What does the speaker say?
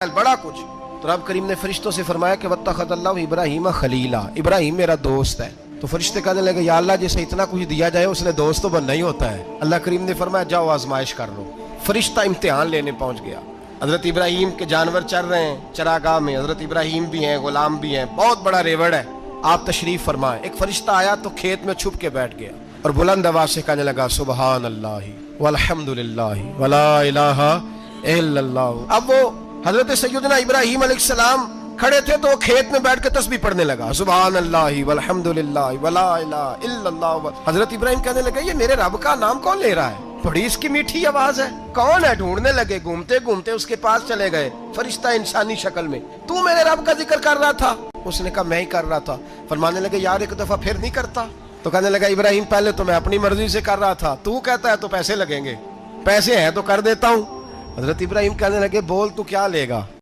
बड़ा कुछ। तो रब करीम ने फरिश्तों से फरमाया कि वत्तखज़ल्लाहु इब्राहीम खलीला, इब्राहिम मेरा दोस्त है। तो फरिश्ते कहने लगे या अल्लाह जिसे इतना कुछ दिया जाए उसने दोस्त तो बनना ही होता है। अल्लाह करीम ने फरमाया जाओ आजमाइश कर लो। फरिश्ता इम्तिहान लेने पहुंच गया। हजरत इब्राहिम के जानवर चर रहे हैं चरागाह में, हजरत इब्राहिम भी हैं, गुलाम भी हैं, बहुत बड़ा रेवड़ है, आप तशरीफ फरमाएं। एक फरिश्ता आया तो खेत में छुप के बैठ गया और बुलंद आवाज से कहने लगा सुबहान अल्लाह वल्हम्दुलिल्लाह वला इलाहा इल्लल्लाह। अब वो हजरत सैयदना इब्राहिम अलैहिस्सलाम खड़े थे तो वो खेत में बैठ के तस्बीह पढ़ने लगा सुबहान अल्लाह वल्हम्दुलिल्लाह वला इलाहा इल्लल्लाह। हजरत इब्राहिम कहने लगे ये मेरे रब का नाम कौन ले रहा है, बड़ी इसकी मीठी आवाज है, कौन है? ढूंढने लगे, घूमते घूमते उसके पास चले गए। फरिश्ता इंसानी शक्ल में, तू मेरे रब का जिक्र कर रहा था? उसने कहा मैं ही कर रहा था। फरमाने लगे यार एक दफा फिर नहीं करता? तो कहने लगा इब्राहिम पहले तो मैं अपनी मर्जी से कर रहा था, तू कहता है तो पैसे लगेंगे, पैसे हैं तो कर देता हूँ। हजरत इब्राहिम कहने लगे बोल तू क्या लेगा?